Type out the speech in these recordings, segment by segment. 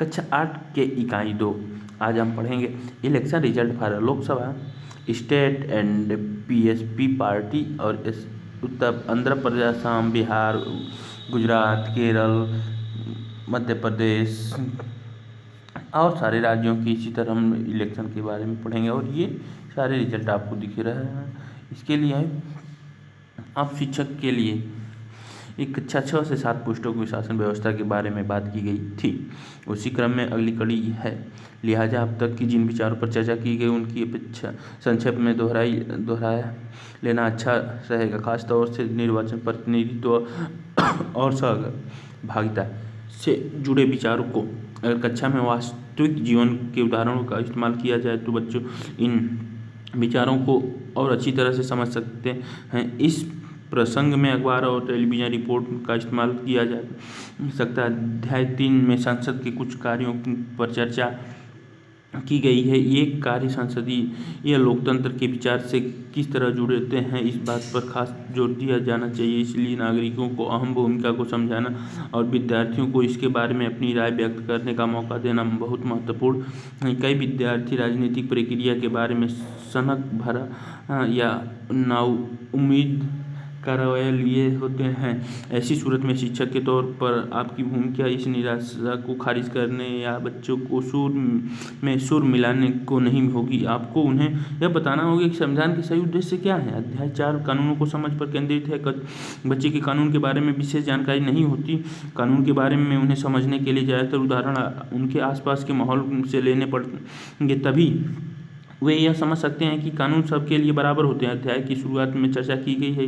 कक्षा 8 के इकाई 2 आज हम पढ़ेंगे election result for Lok Sabha, state and PSP party और उत्तर आंध्र प्रदेश, असम, बिहार, गुजरात, केरल, मध्य प्रदेश और सारे राज्यों की। इसी तरह हम इलेक्शन के बारे में पढ़ेंगे और ये सारे रिजल्ट आपको दिख रहे हैं। इसके लिए आप शिक्षक के लिए एक कक्षा 6 से 7 पोस्टों की शासन व्यवस्था के बारे में बात की गई थी। उसी क्रम में अगली कड़ी है, लिहाजा अब तक की जिन विचारों पर चर्चा की गई उनकी अपेक्षा संक्षेप में दोहराया लेना अच्छा रहेगा। खासतौर से निर्वाचन प्रतिनिधित्व और सहभागिता से जुड़े विचारों को अगर कक्षा में वास्तविक जीवन के उदाहरणों का इस्तेमाल किया जाए तो बच्चों इन विचारों को और अच्छी तरह से समझ सकते हैं। इस प्रसंग में अखबार और टेलीविज़न रिपोर्ट का इस्तेमाल किया जा सकता है। अध्याय 3 में संसद के कुछ कार्यों पर चर्चा की गई है। ये कार्य संसदीय लोकतंत्र के विचार से किस तरह जुड़ते हैं, इस बात पर खास जोर दिया जाना चाहिए। इसलिए नागरिकों को अहम भूमिका को समझाना और विद्यार्थियों को इसके बारे में अपनी राय व्यक्त करने का मौका देना बहुत महत्वपूर्ण है। कई विद्यार्थी राजनीतिक प्रक्रिया के बारे में सनक भरा या नाउम्मीद का रवैया लिए होते हैं। ऐसी सूरत में शिक्षक के तौर पर आपकी भूमिका इस निराशा को खारिज करने या बच्चों को सुर मिलाने को नहीं होगी। आपको उन्हें यह बताना होगा कि संविधान के सही उद्देश्य क्या है। अध्याय 4 कानूनों को समझ पर केंद्रित है। बच्चे के कानून के बारे में विशेष जानकारी नहीं होती। कानून के बारे में उन्हें समझने के लिए ज़्यादातर उदाहरण उनके आसपास के माहौल से लेने पड़ेंगे, तभी वे यह समझ सकते हैं कि कानून सबके लिए बराबर होते हैं। अध्याय की शुरुआत में चर्चा की गई है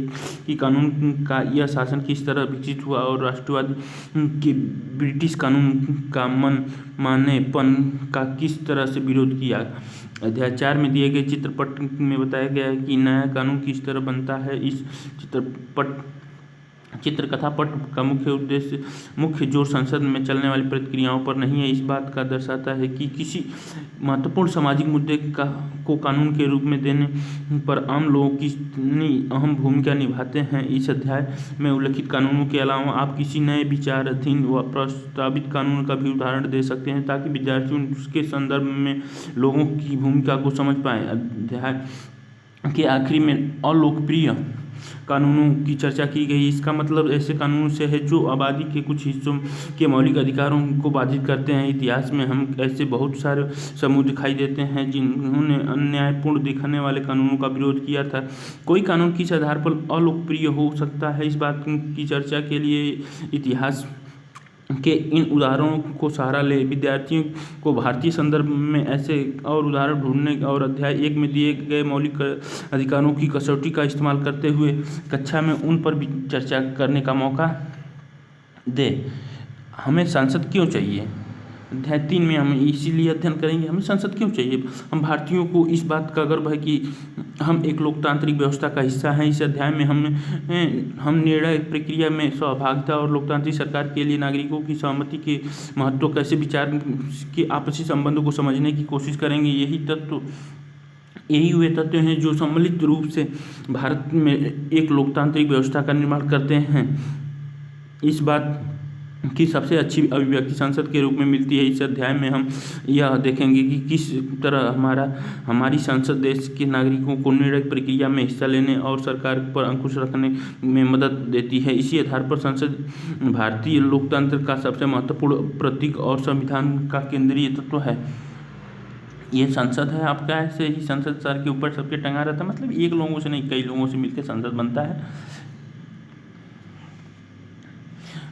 कि कानून का यह शासन किस तरह विकसित हुआ और राष्ट्रवादी के ब्रिटिश कानून का मानेपन का किस तरह से विरोध किया। अध्याय 4 में दिए गए चित्रपट में बताया गया है कि नया कानून किस तरह बनता है। इस चित्रकथा पट का मुख्य जोर संसद में चलने वाली प्रक्रियाओं पर नहीं है। इस बात का दर्शाता है कि किसी महत्वपूर्ण सामाजिक मुद्दे को कानून के रूप में देने पर आम लोग कितनी अहम भूमिका निभाते हैं। इस अध्याय में उल्लिखित कानूनों के अलावा आप किसी नए विचाराधीन व प्रस्तावित कानून का भी उदाहरण दे सकते हैं ताकि विद्यार्थी उसके संदर्भ में लोगों की भूमिका को समझ पाएँ। अध्याय के आखिरी में अलोकप्रिय कानूनों की चर्चा की गई। इसका मतलब ऐसे कानूनों से है जो आबादी के कुछ हिस्सों के मौलिक अधिकारों को बाधित करते हैं। इतिहास में हम ऐसे बहुत सारे समूह दिखाई देते हैं जिन्होंने अन्यायपूर्ण दिखने वाले कानूनों का विरोध किया था। कोई कानून किस आधार पर अलोकप्रिय हो सकता है, इस बात की चर्चा के लिए इतिहास के इन उदाहरणों को सहारा ले। विद्यार्थियों को भारतीय संदर्भ में ऐसे और उदाहरण ढूंढने और अध्याय 1 में दिए गए मौलिक अधिकारों की कसौटी का इस्तेमाल करते हुए कक्षा में उन पर भी चर्चा करने का मौका दे। हमें संसद क्यों चाहिए? अध्याय 3 में हम इसीलिए अध्ययन करेंगे हमें संसद क्यों चाहिए। हम भारतीयों को इस बात का गर्व है कि हम एक लोकतांत्रिक व्यवस्था का हिस्सा हैं। इस अध्याय में हम निर्णय प्रक्रिया में सहभागिता और लोकतांत्रिक सरकार के लिए नागरिकों की सहमति के महत्व, कैसे विचार के आपसी संबंधों को समझने की कोशिश करेंगे। यही वे तत्व हैं जो सम्मिलित रूप से भारत में एक लोकतांत्रिक व्यवस्था का निर्माण करते हैं। इस बात की सबसे अच्छी अभिव्यक्ति संसद के रूप में मिलती है। इस अध्याय में हम यह देखेंगे कि किस तरह हमारी संसद देश के नागरिकों को निर्णय प्रक्रिया में हिस्सा लेने और सरकार पर अंकुश रखने में मदद देती है। इसी आधार पर संसद भारतीय लोकतंत्र का सबसे महत्वपूर्ण प्रतीक और संविधान का केंद्रीय तत्व है। ये संसद है आपका, ऐसे ही संसद सर के ऊपर सबके टंगा रहता है। मतलब एक लोगों से नहीं, कई लोगों से मिलकर संसद बनता है।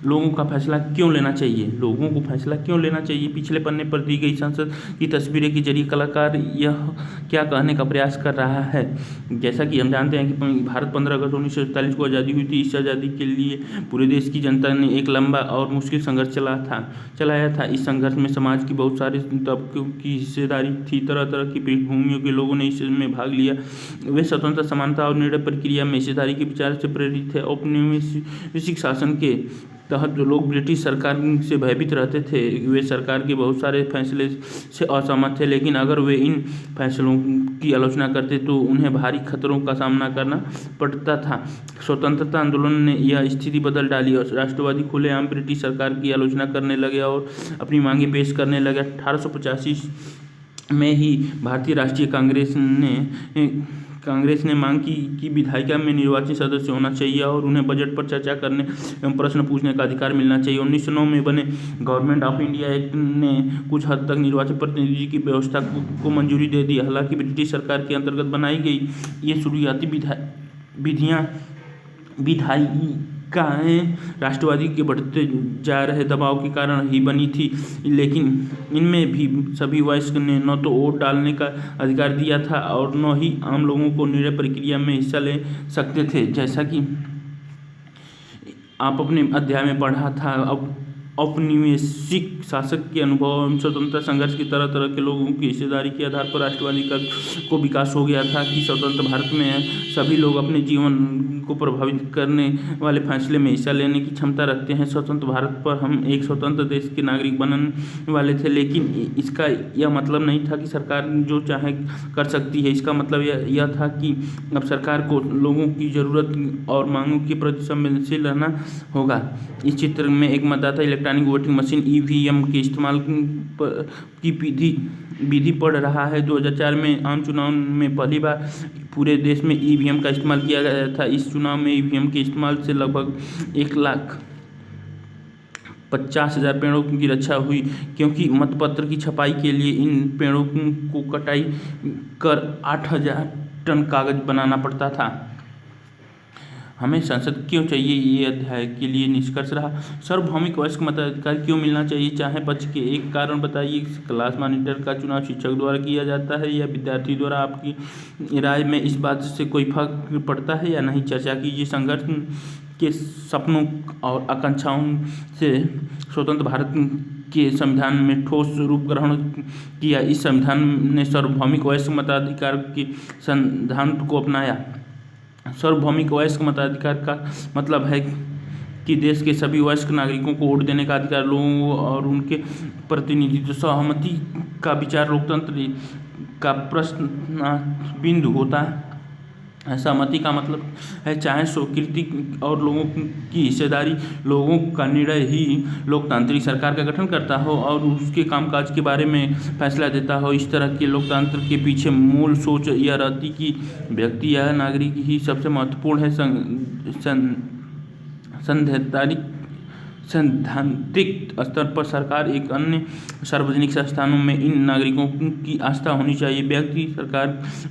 लोगों का फैसला क्यों लेना चाहिए? लोगों को फैसला क्यों लेना चाहिए? पिछले पन्ने पर दी गई संसद की तस्वीरें के जरिए कलाकार यह क्या कहने का प्रयास कर रहा है। जैसा कि हम जानते हैं कि भारत 15 अगस्त 1947 को आज़ादी हुई थी। इस आज़ादी के लिए पूरे देश की जनता ने एक लंबा और मुश्किल संघर्ष चलाया था। इस संघर्ष में समाज की बहुत सारे तबकों की हिस्सेदारी थी। तरह तरह की पृष्ठभूमियों के लोगों ने इसमें भाग लिया। वे स्वतंत्रता, समानता और निर्णय प्रक्रिया में हिस्सेदारी के विचार से प्रेरित थे। औपनिवेशिक शासन के तहत जो लोग ब्रिटिश सरकार से भयभीत रहते थे, वे सरकार के बहुत सारे फैसले से असहमत थे, लेकिन अगर वे इन फैसलों की आलोचना करते तो उन्हें भारी खतरों का सामना करना पड़ता था। स्वतंत्रता आंदोलन ने यह स्थिति बदल डाली और राष्ट्रवादी खुलेआम ब्रिटिश सरकार की आलोचना करने लगे और अपनी मांगें पेश करने लगे। 1885 में ही भारतीय राष्ट्रीय कांग्रेस ने मांग की कि विधायिका में निर्वाचित सदस्य होना चाहिए और उन्हें बजट पर चर्चा करने एवं प्रश्न पूछने का अधिकार मिलना चाहिए। 1909 में बने गवर्नमेंट ऑफ इंडिया एक्ट ने कुछ हद तक निर्वाचित प्रतिनिधि की व्यवस्था को मंजूरी दे दी। हालांकि ब्रिटिश सरकार के अंतर्गत बनाई गई ये शुरुआती विधायिकाएँ राष्ट्रवादी के बढ़ते जा रहे दबाव के कारण ही बनी थी, लेकिन इनमें भी सभी वयस्क ने न तो वोट डालने का अधिकार दिया था और न ही आम लोगों को निर्णय प्रक्रिया में हिस्सा ले सकते थे। जैसा कि आप अपने अध्याय में पढ़ा था, औपनिवेशिक शासक के अनुभव एवं स्वतंत्रता संघर्ष की तरह तरह के लोगों की हिस्सेदारी के आधार पर राष्ट्रवादी को विकास हो गया था कि स्वतंत्र भारत में सभी लोग अपने जीवन को प्रभावित करने वाले फैसले में हिस्सा लेने की क्षमता रखते हैं। स्वतंत्र भारत पर हम एक स्वतंत्र देश के नागरिक बनने वाले थे, लेकिन इसका यह मतलब नहीं था कि सरकार जो चाहे कर सकती है। इसका मतलब यह था कि अब सरकार को लोगों की ज़रूरत और मांगों के प्रति संवेदनशील रहना होगा। इस चित्र में एक मतदाता इलेक्ट्रॉनिक वोटिंग मशीन (ईवीएम) के इस्तेमाल की विधि पढ़ रहा है। 2004 में आम चुनाव में पहली बार पूरे देश में ईवीएम का इस्तेमाल किया गया था। इस चुनाव में ईवीएम के इस्तेमाल से लगभग 1,50,000 पेड़ों की रक्षा हुई, क्योंकि मतपत्र की छपाई के लिए इन पेड़ों को कटाई कर 8,000 टन कागज बनाना पड़ता था। हमें संसद क्यों चाहिए, ये अध्याय के लिए निष्कर्ष रहा। सार्वभौमिक वयस्क मताधिकार क्यों मिलना चाहिए? चाहे पक्ष के एक कारण बताइए। क्लास मॉनिटर का चुनाव शिक्षक द्वारा किया जाता है या विद्यार्थी द्वारा? आपकी राय में इस बात से कोई फर्क पड़ता है या नहीं? चर्चा कीजिए। संघर्ष के सपनों और आकांक्षाओं से स्वतंत्र भारत के संविधान में ठोस रूप ग्रहण किया। इस संविधान ने सार्वभौमिक वयस्क मताधिकार के सिद्धांत को अपनाया। सार्वभौमिक वयस्क मताधिकार का मतलब है कि देश के सभी वयस्क नागरिकों को वोट देने का अधिकार, लोगों और उनके प्रतिनिधित्व। सहमति का विचार लोकतंत्र का प्रश्न बिंदु होता है। सहमति का मतलब है चाहे स्वीकृति और लोगों की हिस्सेदारी, लोगों का निर्णय ही लोकतांत्रिक सरकार का गठन करता हो और उसके कामकाज के बारे में फैसला देता हो। इस तरह के लोकतंत्र के पीछे मूल सोच यह रहती कि व्यक्ति या नागरिक ही सबसे महत्वपूर्ण है। सैद्धांतिक स्तर पर सरकार एक अन्य सार्वजनिक संस्थानों में इन नागरिकों की आस्था होनी चाहिए। व्यक्ति सरकार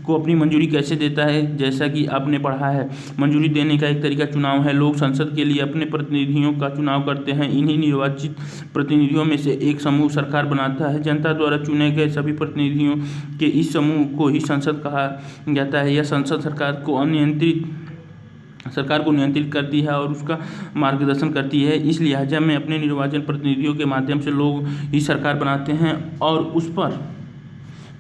को अपनी मंजूरी कैसे देता है? जैसा कि आपने पढ़ा है, मंजूरी देने का एक तरीका चुनाव है। लोग संसद के लिए अपने प्रतिनिधियों का चुनाव करते हैं। इन्हीं निर्वाचित प्रतिनिधियों में से एक समूह सरकार बनाता है। जनता द्वारा चुने गए सभी प्रतिनिधियों के इस समूह को ही संसद कहा जाता है। यह संसद सरकार को नियंत्रित करती है और उसका मार्गदर्शन करती है। इस लिहाजा में अपने निर्वाचन प्रतिनिधियों के माध्यम से लोग ही सरकार बनाते हैं और उस पर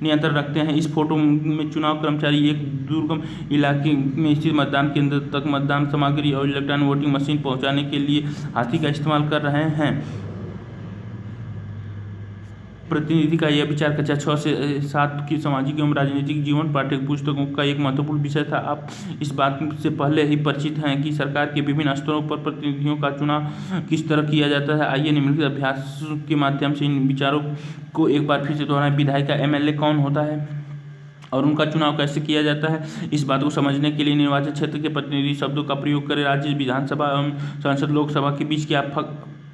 नियंत्रण रखते हैं। इस फोटो में चुनाव कर्मचारी एक दुर्गम इलाके में स्थित मतदान केंद्र तक मतदान सामग्री और इलेक्ट्रॉनिक वोटिंग मशीन पहुंचाने के लिए हाथी का इस्तेमाल कर रहे हैं। प्रतिनिधि का यह विचार कक्षा 6 से 7 की सामाजिक एवं राजनीतिक जीवन पाठ्य पुस्तकों का एक महत्वपूर्ण विषय था। आप इस बात से पहले ही परिचित हैं कि सरकार के विभिन्न स्तरों पर प्रतिनिधियों का चुनाव किस तरह किया जाता है। आइए निम्नलिखित अभ्यास के माध्यम से इन विचारों को एक बार फिर से दोहराएं। विधायिका MLA कौन होता है और उनका चुनाव कैसे किया जाता है? इस बात को समझने के लिए निर्वाचन क्षेत्र के प्रतिनिधि शब्दों का प्रयोग करें। राज्य विधानसभा एवं संसद लोकसभा के बीच क्या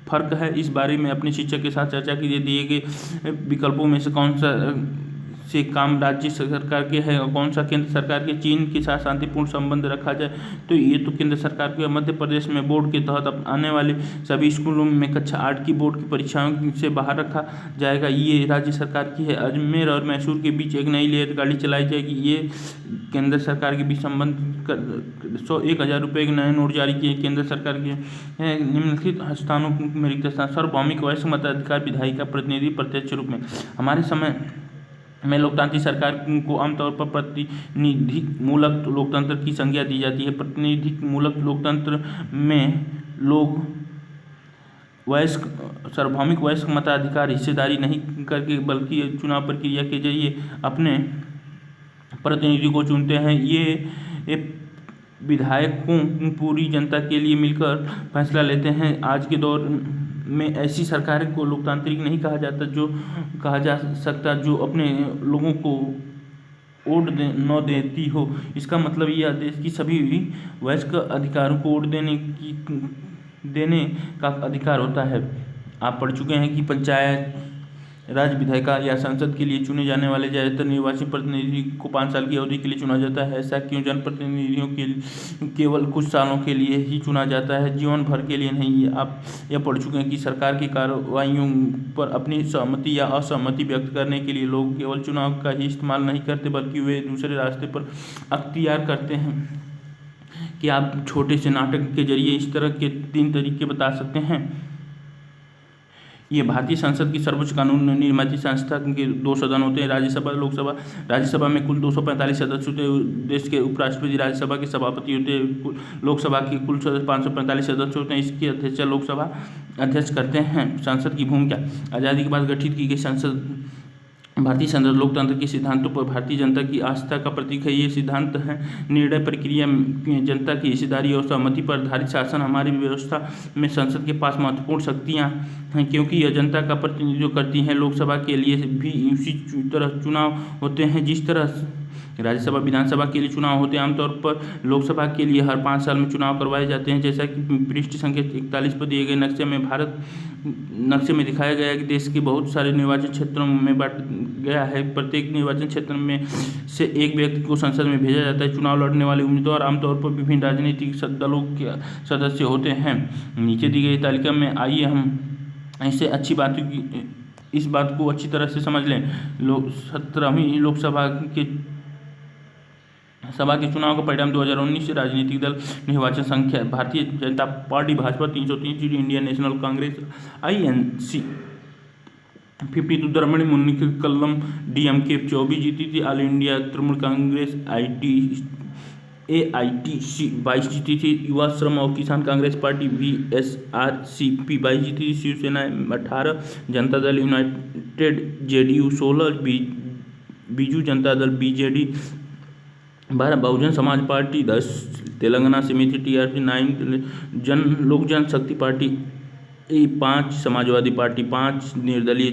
फर्क है, इस बारे में अपने शिक्षक के साथ चर्चा कीजिए। दिए गए विकल्पों में से कौन सा से काम राज्य सरकार के है और कौन सा केंद्र सरकार के? चीन के साथ शांतिपूर्ण संबंध रखा जाए तो ये तो केंद्र सरकार के। मध्य प्रदेश में बोर्ड के तहत आने वाले सभी स्कूलों में कक्षा 8 की बोर्ड की परीक्षाओं से बाहर रखा जाएगा, ये राज्य सरकार की है। अजमेर और मैसूर के बीच एक नई रेलगाड़ी चलाई जाएगी, ये केंद्र सरकार के बीच संबंध 1,000 रुपये के नए नोट जारी किए केंद्र सरकार के। निम्नलिखित स्थानों में रिक्त स्थान। सार्वभौमिक वयस्क मताधिकार विधायिका प्रतिनिधि प्रत्यक्ष रूप में। हमारे समय में लोकतांत्रिक सरकार को आमतौर पर प्रतिनिधि मूलक लोकतंत्र की संज्ञा दी जाती है। प्रतिनिधि मूलक लोकतंत्र में लोग वयस्क सार्वभौमिक वयस्क मताधिकार हिस्सेदारी नहीं करके बल्कि चुनाव प्रक्रिया के जरिए अपने प्रतिनिधि को चुनते हैं। ये विधायकों पूरी जनता के लिए मिलकर फैसला लेते हैं। आज के दौर में ऐसी सरकार को लोकतांत्रिक नहीं कहा जाता जो कहा जा सकता जो अपने लोगों को वोट न देती हो। इसका मतलब यह देश की सभी वयस्क अधिकारों को वोट देने का अधिकार होता है। आप पढ़ चुके हैं कि पंचायत राज विधायिका या संसद के लिए चुने जाने वाले ज़्यादातर निर्वाचित प्रतिनिधि को 5 साल की अवधि के लिए चुना जाता है। ऐसा क्यों? जनप्रतिनिधियों के केवल कुछ सालों के लिए ही चुना जाता है, जीवन भर के लिए नहीं। आप यह पढ़ चुके हैं कि सरकार की कार्रवाइयों पर अपनी सहमति या असहमति व्यक्त करने के लिए लोग केवल चुनाव का ही इस्तेमाल नहीं करते बल्कि वे दूसरे रास्ते पर अख्तियार करते हैं। कि आप छोटे से नाटक के जरिए इस तरह के 3 तरीके बता सकते हैं। ये भारतीय संसद की सर्वोच्च कानून निर्माती संस्था के 2 सदन होते हैं, राज्यसभा लोकसभा। राज्यसभा में कुल 245 सदस्य होते हैं। देश के उपराष्ट्रपति राज्यसभा के सभापति होते हैं। लोकसभा के कुल 545 सदस्य होते हैं। इसकी अध्यक्षता लोकसभा अध्यक्ष करते हैं। संसद की भूमिका। आज़ादी के बाद गठित की गई संसद भारतीय संसद लोकतंत्र के सिद्धांतों पर भारतीय जनता की आस्था का प्रतीक है। ये सिद्धांत है निर्णय प्रक्रिया में जनता की हिस्सेदारी और सहमति पर आधारित शासन। हमारी व्यवस्था में संसद के पास महत्वपूर्ण शक्तियाँ हैं क्योंकि यह जनता का प्रतिनिधित्व करती हैं। लोकसभा के लिए भी उसी तरह चुनाव होते हैं जिस तरह राज्यसभा विधानसभा के लिए चुनाव होते हैं। आमतौर पर लोकसभा के लिए हर 5 साल में चुनाव करवाए जाते हैं। जैसा कि पृष्ठ संख्या 41 पर दिए गए नक्शे में दिखाया गया है कि देश के बहुत सारे निर्वाचन क्षेत्रों में बांट गया है। प्रत्येक निर्वाचन क्षेत्र में से एक व्यक्ति को संसद में भेजा जाता है। चुनाव लड़ने वाले उम्मीदवार आमतौर पर विभिन्न राजनीतिक दलों के सदस्य होते हैं। नीचे दी गई तालिका में आइए हम ऐसे इस बात को अच्छी तरह से समझ लें। 17वीं लोकसभा के चुनाव का परिणाम 2019 राजनीतिक दल निर्वाचन संख्या Bharatiya Janata party Bhajpa 303 seat, Indian National Congress INC 52, Dravida Munnetra Kazhagam DMK 24 जीती थी। All India Trinamool Congress AITC 22 जीती थी। युवा श्रम और किसान कांग्रेस पार्टी VSRCP 22 जीती थी। Shiv Sena 18, Janata Dal United JDU 16, Biju Janata Dal BJD 12, Bahujan Samaj party 10, Telangana समिति TRP 9, लोक जनशक्ति पार्टी 5, समाजवादी पार्टी 5, निर्दलीय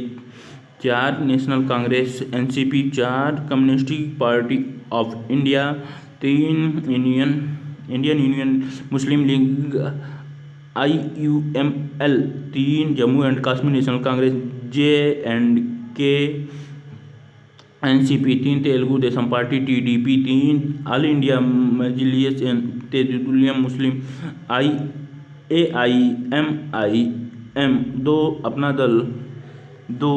4, national Congress NCP 4, communist party of India 3, Indian union Muslim league IUML 3, Jammu and Kashmir national Congress JNK NCP 3, Telugu Desam party TDP 3, all India Majlis Ittehadul Muslim AIMIM 2, अपना दल 2।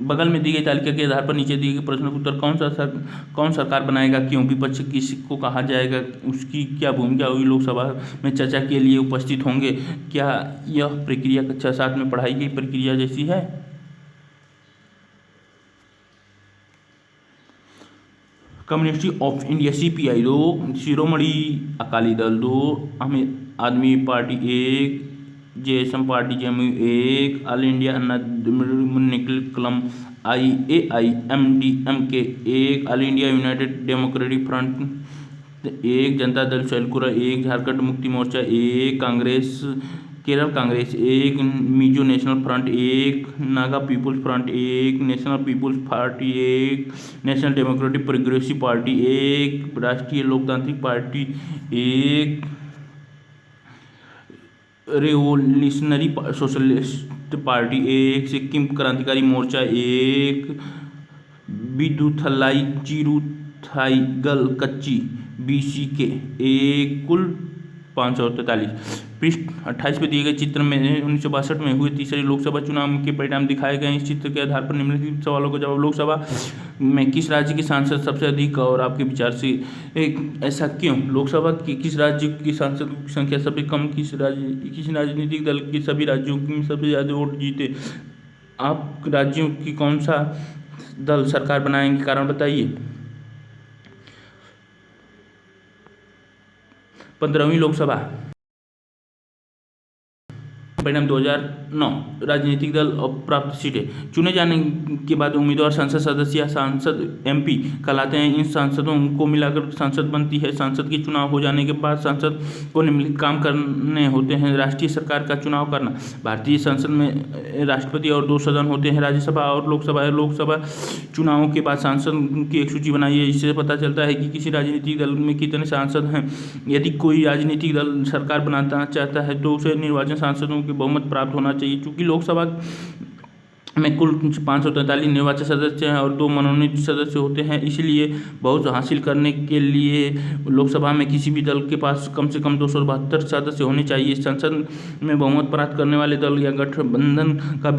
बगल में दी गई तालिका के आधार पर नीचे दिए गए प्रश्नों का उत्तर कौन सरकार बनाएगा, क्यों, विपक्ष किसको कहा जाएगा, उसकी क्या भूमिका होगी, लोकसभा में चर्चा के लिए उपस्थित होंगे, क्या यह प्रक्रिया कक्षा 7 में पढ़ाई गई प्रक्रिया जैसी है। Communist of India CPI 2, Shiromani Akali Dal 2, Aam Aadmi party 1, JSM party JMU 1, all India Munnetra Kazhagam AIMDMK 1, all India United Democratic Front 1, Janata Dal सैलकुरा 1, Jharkhand Mukti Morcha 1, Kerala Congress 1, Mizo National Front 1, Naga People's Front 1, National People's Party 1, National Democratic Progressive Party 1, Rashtriya Loktantrik party 1, Revolutionary Socialist Party 1, Sikkim क्रांतिकारी मोर्चा 1, विदुथलाई चिरुथाईगल कच्ची BCK 1, कुल 543। पृष्ठ 28 पर दिए गए चित्र में 1962 में हुए तीसरे लोकसभा चुनाव के परिणाम दिखाए गए। इस चित्र के आधार पर निम्नलिखित सवालों का जवाब। लोकसभा में किस राज्य के सांसद सबसे अधिक और आपके विचार से ऐसा क्यों? लोकसभा की किस राज्य की सांसद की संख्या सबसे कम? किस राजनीतिक दल के सभी राज्यों में सबसे ज़्यादा वोट जीते? आप राज्यों की कौन सा दल सरकार बनाएंगे, कारण बताइए। 15वीं लोकसभा परिणाम 2009 राजनीतिक दल और प्राप्त सीटें चुने जाने के बाद उम्मीदवार संसद सदस्य या सांसद एमपी कहलाते हैं। इन सांसदों को मिलाकर संसद बनती है। संसद के चुनाव हो जाने के बाद संसद को निम्नलिखित काम करने होते हैं। राष्ट्रीय सरकार का चुनाव करना। भारतीय संसद में राष्ट्रपति और 2 सदन होते हैं, राज्यसभा और लोकसभा। लोकसभा चुनावों के बाद सांसद की एक सूची बनाई है। इससे पता चलता है कि किसी राजनीतिक दल में कितने सांसद हैं। यदि कोई राजनीतिक दल सरकार बनाना चाहता है तो उसे निर्वाचन सांसदों के बहुमत प्राप्त होना चाहिए। चूंकि लोकसभा में कुल 543 निर्वाचित सदस्य हैं और 2 मनोनीत सदस्य होते हैं, इसलिए बहुत हासिल करने के लिए लोकसभा में किसी भी दल के पास कम से कम 272 सदस्य होने चाहिए। संसद में बहुमत प्राप्त करने वाले दल या गठबंधन का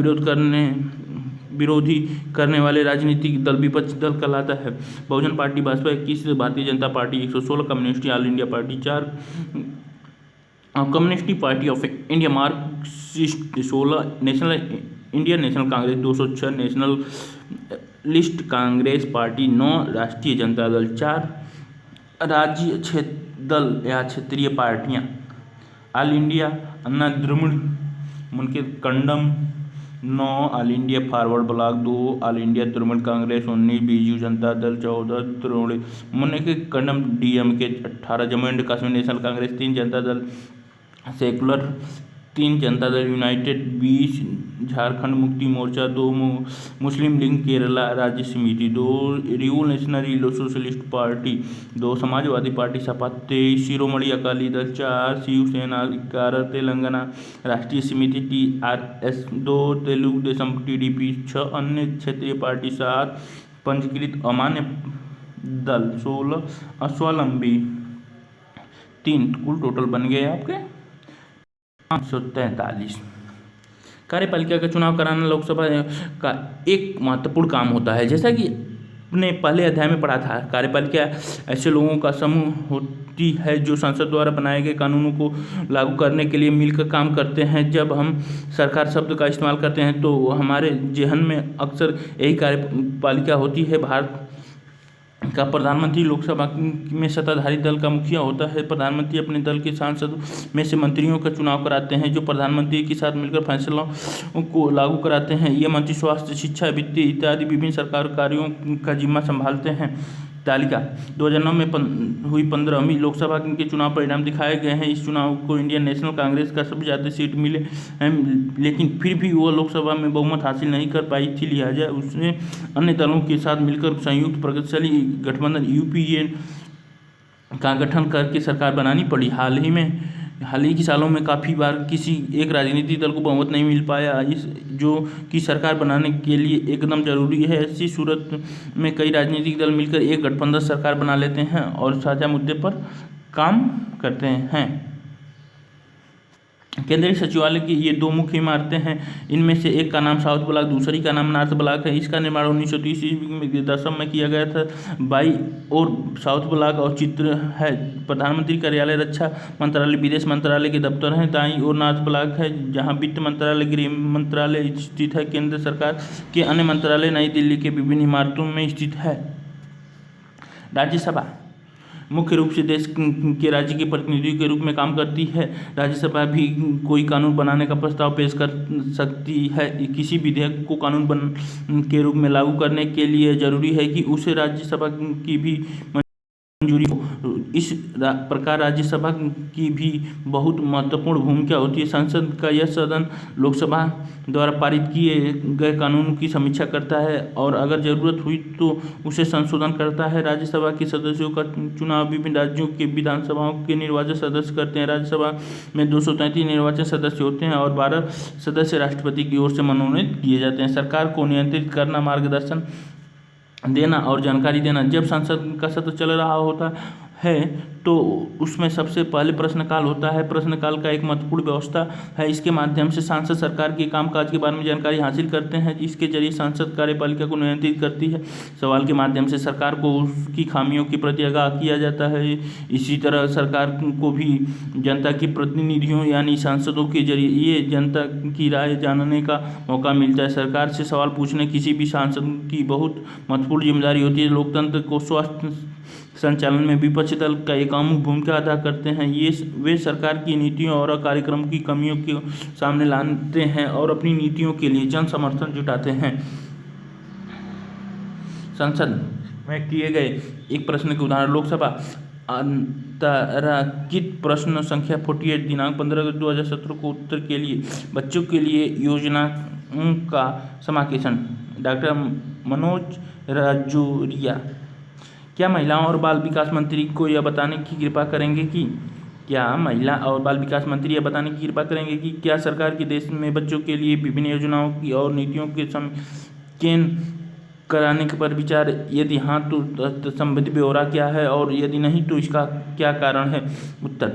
विरोधी करने वाले राजनीतिक दल विपक्षी दल कहलाता है। बहुजन पार्टी भाजपा 21, भारतीय Janata party 116, communist all India party 4, communist party of India Marxist 16, Indian National Congress 206, national list Congress party 9, राष्ट्रीय जनता दल 4, राज्य क्षेत्र दल या क्षेत्रीय पार्टियां ऑल इंडिया अन्ना द्रविड़ मुनेत्र कड़म 9, all India forward block 2, all India Trinamool Congress 19, Biju Janata Dal 14, Trinamool Munnetra कड़म DMK 18, Jammu and Kashmir national Congress 3, Janata Dal secular 3, Janata Dal United 20, Jharkhand Mukti Morcha 2, Muslim league Kerala राज्य समिति 2, revolutionary socialist party 2, Samajwadi party Sapa 23, शिरोमणि अकाली दल 4, शिवसेना 11, तेलंगाना राष्ट्रीय समिति TRS 2, तेलुगु देशम TDP 6, अन्य क्षेत्रीय पार्टी 7, पंजीकृत अमान्य दल 16, अस्वावलंबी 3। कुल टोटल बन गए आपके 543। कार्यपालिका का चुनाव कराना लोकसभा का एक महत्वपूर्ण काम होता है। जैसा कि अपने पहले अध्याय में पढ़ा था, कार्यपालिका ऐसे लोगों का समूह होती है जो संसद द्वारा बनाए गए कानूनों को लागू करने के लिए मिलकर काम करते हैं। जब हम सरकार शब्द का इस्तेमाल करते हैं तो हमारे जेहन में अक्सर यही कार्यपालिका होती है। भारत का प्रधानमंत्री लोकसभा में सत्ताधारी दल का मुखिया होता है। प्रधानमंत्री अपने दल के सांसदों में से मंत्रियों का चुनाव कराते हैं जो प्रधानमंत्री के साथ मिलकर फैसलों को लागू कराते हैं। ये मंत्री स्वास्थ्य, शिक्षा, वित्त इत्यादि विभिन्न सरकारी कार्यों का जिम्मा संभालते हैं। तालिका 2009 में हुई 15वीं लोकसभा के चुनाव परिणाम दिखाए गए हैं। इस चुनाव को इंडियन नेशनल कांग्रेस का सबसे ज़्यादा सीट मिले हैं, लेकिन फिर भी वो लोकसभा में बहुमत हासिल नहीं कर पाई थी। लिहाजा उसने अन्य दलों के साथ मिलकर संयुक्त प्रगतिशील गठबंधन UPA का गठन करके सरकार बनानी पड़ी। हाल ही के सालों में काफ़ी बार किसी एक राजनीतिक दल को बहुमत नहीं मिल पाया, जो कि सरकार बनाने के लिए एकदम जरूरी है। ऐसी सूरत में कई राजनीतिक दल मिलकर एक गठबंधन सरकार बना लेते हैं और साझा मुद्दे पर काम करते हैं। केंद्रीय सचिवालय की ये 2 मुख्य इमारतें हैं। इनमें से एक का नाम साउथ ब्लॉक, दूसरी का नाम नॉर्थ ब्लॉक है। इसका निर्माण 1930 ईस्वी में दशम में किया गया था। बाई और साउथ ब्लॉक और चित्र है प्रधानमंत्री कार्यालय, रक्षा मंत्रालय, विदेश मंत्रालय के दफ्तर हैं। दाईं और नॉर्थ ब्लॉक है जहां वित्त मंत्रालय, गृह मंत्रालय स्थित है। केंद्र सरकार के अन्य मंत्रालय नई दिल्ली के विभिन्न इमारतों में स्थित है। राज्यसभा मुख्य रूप से देश के राज्य के प्रतिनिधियों के रूप में काम करती है। राज्यसभा भी कोई कानून बनाने का प्रस्ताव पेश कर सकती है। किसी विधेयक को कानून के रूप में लागू करने के लिए जरूरी है कि उसे राज्यसभा की भी मंजूरी हो। इस प्रकार राज्यसभा की भी बहुत महत्वपूर्ण भूमिका होती है। संसद का यह सदन लोकसभा द्वारा पारित किए गए कानून की समीक्षा करता है और अगर जरूरत हुई तो उसे संशोधन करता है। राज्यसभा के सदस्यों का चुनाव विभिन्न राज्यों के विधानसभाओं के निर्वाचित सदस्य करते हैं। राज्यसभा में 233 निर्वाचित सदस्य होते हैं और 12 सदस्य राष्ट्रपति की ओर से मनोनीत किए जाते हैं। सरकार को नियंत्रित करना, मार्गदर्शन देना और जानकारी देना। जब संसद का सत्र चल रहा होता है तो उसमें सबसे पहले प्रश्नकाल होता है। प्रश्नकाल का एक महत्वपूर्ण व्यवस्था है। इसके माध्यम से सांसद सरकार के कामकाज के बारे में जानकारी हासिल करते हैं। इसके जरिए संसद कार्यपालिका को नियंत्रित करती है। सवाल के माध्यम से सरकार को उसकी खामियों के प्रति आगाह किया जाता है। इसी तरह सरकार को भी जनता के प्रतिनिधियों यानी सांसदों के जरिए ये जनता की राय जानने का मौका मिलता है। सरकार से सवाल पूछने किसी भी सांसद की बहुत महत्वपूर्ण जिम्मेदारी होती है। लोकतंत्र को स्वस्थ संचालन में विपक्षी दल का एक अहम भूमिका अदा करते हैं। वे सरकार की नीतियों और कार्यक्रम की कमियों को सामने लाते हैं और अपनी नीतियों के लिए जन समर्थन जुटाते हैं। संसद में किए गए एक प्रश्न के उदाहरण। लोकसभा अंतरांकित प्रश्न संख्या 48 दिनांक 15 अगस्त 2017 को उत्तर के लिए बच्चों के लिए योजनाओं का समावेशन। डॉक्टर मनोज राजौरिया, क्या महिलाओं और बाल विकास मंत्री को यह बताने की कृपा करेंगे कि क्या सरकार के देश में बच्चों के लिए विभिन्न योजनाओं की और नीतियों के समन्वय कराने पर विचार? यदि हाँ तो संबंधित ब्यौरा क्या है और यदि नहीं तो इसका क्या कारण है? उत्तर: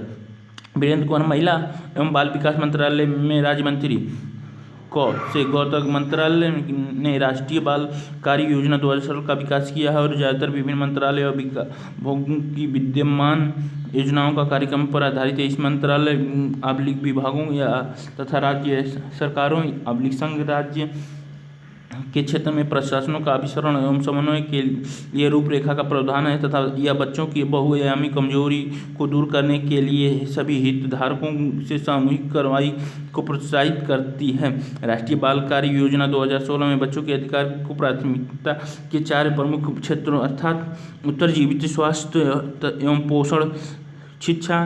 वीरेंद्र कुमार, महिला एवं बाल विकास मंत्रालय में राज्य मंत्री से गौतम मंत्रालय ने राष्ट्रीय बाल कार्य योजना 2016 का विकास किया है और ज़्यादातर विभिन्न मंत्रालय और विभागों की विद्यमान योजनाओं का कार्यक्रम पर आधारित है। इस मंत्रालय विभागों तथा राज्य सरकारों संघ राज्य के क्षेत्र में प्रशासनों का अभिसरण एवं समन्वय के लिए रूपरेखा का प्रावधान है तथा यह बच्चों की बहुआयामी कमजोरी को दूर करने के लिए सभी हितधारकों से सामूहिक कार्रवाई को प्रोत्साहित करती है। राष्ट्रीय बाल कार्य योजना 2016 में बच्चों के अधिकार को प्राथमिकता के 4 प्रमुख क्षेत्रों अर्थात उत्तरजीवित स्वास्थ्य एवं पोषण, शिक्षा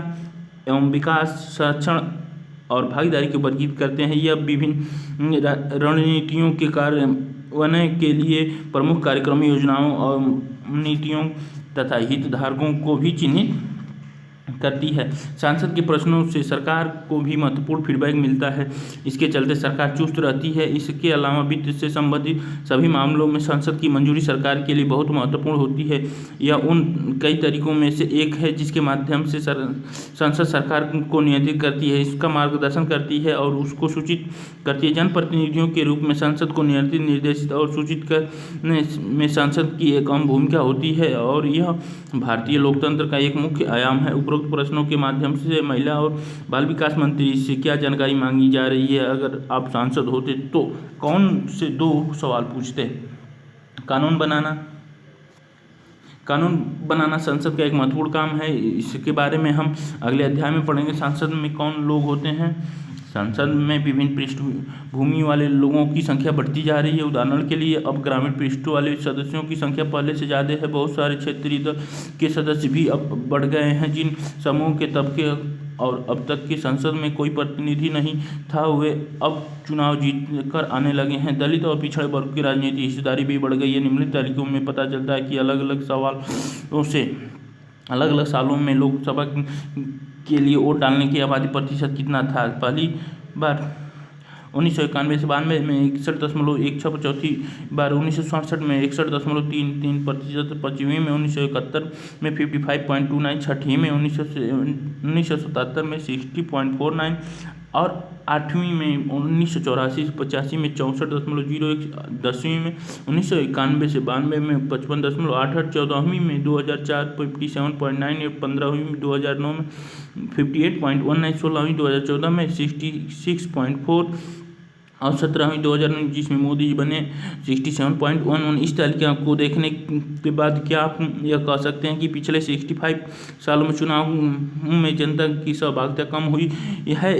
एवं विकास, संरक्षण और भागीदारी को वर्गीकृत करते हैं। यह विभिन्न रणनीतियों के कार्यान्वयन के लिए प्रमुख कार्यक्रम, योजनाओं और नीतियों तथा हितधारकों को भी चिन्हित करती है। सांसद के प्रश्नों से सरकार को भी महत्वपूर्ण फीडबैक मिलता है, इसके चलते सरकार चुस्त रहती है। इसके अलावा वित्त से संबंधित सभी मामलों में संसद की मंजूरी सरकार के लिए बहुत महत्वपूर्ण होती है। यह उन कई तरीकों में से एक है जिसके माध्यम से संसद सरकार को नियंत्रित करती है, इसका मार्गदर्शन करती है और उसको सूचित करती है। जनप्रतिनिधियों के रूप में संसद को नियंत्रित, निर्देशित और सूचित करने में संसद की एक अहम भूमिका होती है और यह भारतीय लोकतंत्र का एक मुख्य आयाम है। उपरोक्त प्रश्नों के माध्यम से महिला और बाल विकास मंत्री से क्या जानकारी मांगी जा रही है? अगर आप सांसद होते तो कौन से 2 सवाल पूछते? कानून बनाना संसद का एक महत्वपूर्ण काम है। इसके बारे में हम अगले अध्याय में पढ़ेंगे। संसद में कौन लोग होते हैं? संसद में विभिन्न पृष्ठभूमि वाले लोगों की संख्या बढ़ती जा रही है। उदाहरण के लिए अब ग्रामीण पृष्ठों वाले सदस्यों की संख्या पहले से ज़्यादा है। बहुत सारे क्षेत्रीय दल के सदस्य भी अब बढ़ गए हैं। जिन समूह के तबके और अब तक के संसद में कोई प्रतिनिधि नहीं था, वे अब चुनाव जीत कर आने लगे हैं। दलित और पिछड़े वर्ग की राजनीतिक हिस्सेदारी भी बढ़ गई है। निम्नलिखित तारीखों में पता चलता है कि अलग अलग सालों में लोकसभा के लिए वोट डालने की आबादी प्रतिशत कितना था। पहली बार 1991 से 92 में 61.16, चौथी बार 1967 में 61.33%, पाँचवीं में 1971 में 55.29, छठी में 1977 में 60.49 और आठवीं में 1984 से 85 में 64.01, 10वीं में 1991 से 92 में 55.88, 14वीं में 2004 57.98, 15वीं में 2009 में 58.19, 16वीं 2014 में 66.4 और 17वीं 2019 जिसमें मोदी जी बने 67.11। इस तालिका को देखने के बाद क्या आप यह कह सकते हैं कि पिछले 65 सालों में चुनाव में जनता की सहभागिता कम हुई है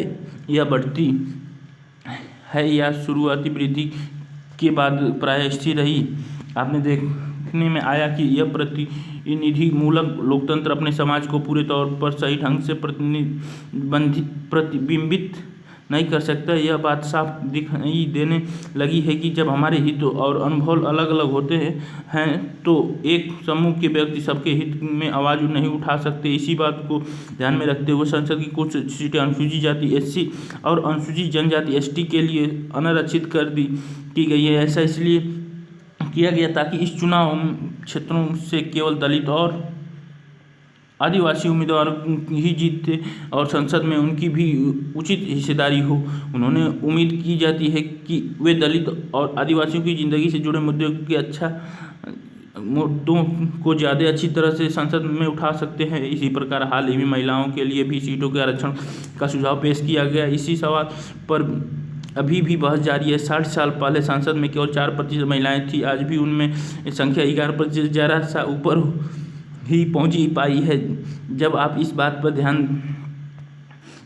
या बढ़ती है या शुरुआती वृद्धि के बाद प्रायः स्थिर रही? आपने देखने में आया कि यह प्रतिनिधि मूलक लोकतंत्र अपने समाज को पूरे तौर पर सही ढंग से प्रतिबिंबित नहीं कर सकता। यह बात साफ दिखाई देने लगी है कि जब हमारे हित और अनुभव अलग अलग होते हैं तो एक समूह के व्यक्ति सबके हित में आवाज़ नहीं उठा सकते। इसी बात को ध्यान में रखते हुए संसद की कुछ सीटें अनुसूचित जाति SC और अनुसूचित जनजाति ST के लिए अनारक्षित की गई है। ऐसा इसलिए किया गया ताकि इस चुनाव क्षेत्रों से केवल दलित और आदिवासी उम्मीदवार ही जीते और संसद में उनकी भी उचित हिस्सेदारी हो। उन्होंने उम्मीद की जाती है कि वे दलित और आदिवासियों की ज़िंदगी से जुड़े मुद्दों को ज़्यादा अच्छी तरह से संसद में उठा सकते हैं। इसी प्रकार हाल ही में महिलाओं के लिए भी सीटों के आरक्षण का सुझाव पेश किया गया। इसी सवाल पर अभी भी बहस जारी है। 60 साल पहले संसद में केवल 4% महिलाएं थीं, आज भी उनमें संख्या 11% ज़रा सा ऊपर ही पहुंच ही पाई है। जब आप इस बात पर ध्यान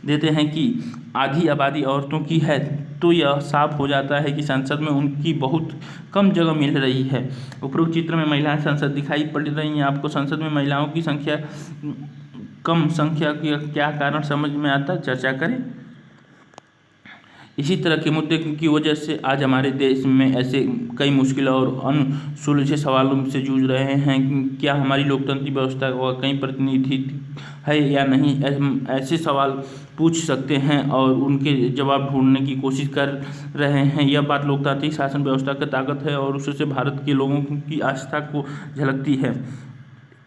देते हैं कि आधी आबादी औरतों की है, तो यह साफ हो जाता है कि संसद में उनकी बहुत कम जगह मिल रही है। उपरोक्त चित्र में महिलाएं संसद दिखाई पड़ रही हैं। आपको संसद में महिलाओं की कम संख्या का क्या कारण समझ में आता है, चर्चा करें। इसी तरह के मुद्दे की वजह से आज हमारे देश में ऐसे कई मुश्किल और अनसुलझे सवालों से जूझ रहे हैं। क्या हमारी लोकतांत्रिक व्यवस्था का कहीं प्रतिनिधि है या नहीं, ऐसे सवाल पूछ सकते हैं और उनके जवाब ढूंढने की कोशिश कर रहे हैं। यह बात लोकतांत्रिक शासन व्यवस्था की ताकत है और उससे भारत के लोगों की आस्था को झलकती है।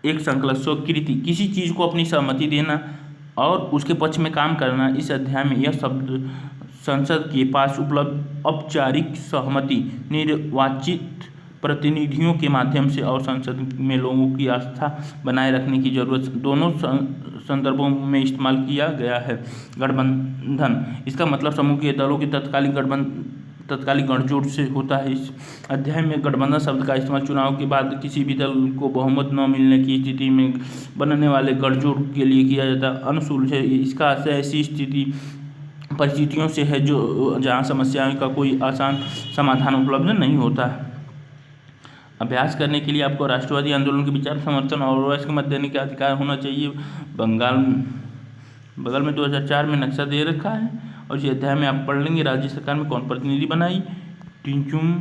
एक संकल्प स्वीकृति, किसी चीज़ को अपनी सहमति देना और उसके पक्ष में काम करना। इस अध्याय में यह शब्द संसद के पास उपलब्ध औपचारिक सहमति, निर्वाचित प्रतिनिधियों के माध्यम से और संसद में लोगों की आस्था बनाए रखने की जरूरत, दोनों संदर्भों में इस्तेमाल किया गया है। गठबंधन, इसका मतलब समूह के दलों के तत्कालिक गठजोड़ से होता है। इस अध्याय में गठबंधन शब्द का इस्तेमाल चुनाव के बाद किसी भी दल को बहुमत न मिलने की स्थिति में बनने वाले गठजोड़ के लिए किया जाता है। अनसुलझे, इसका आशय ऐसी परिस्थितियों से है जो जहाँ समस्याओं का कोई आसान समाधान उपलब्ध नहीं होता है। अभ्यास करने के लिए आपको राष्ट्रवादी आंदोलन के विचार, समर्थन और वयस्क मत देने का अधिकार होना चाहिए। बगल में 2004 में नक्शा दे रखा है और इस अध्याय में आप पढ़ लेंगे राज्य सरकार में कौन प्रतिनिधि बनाई। टिंचुम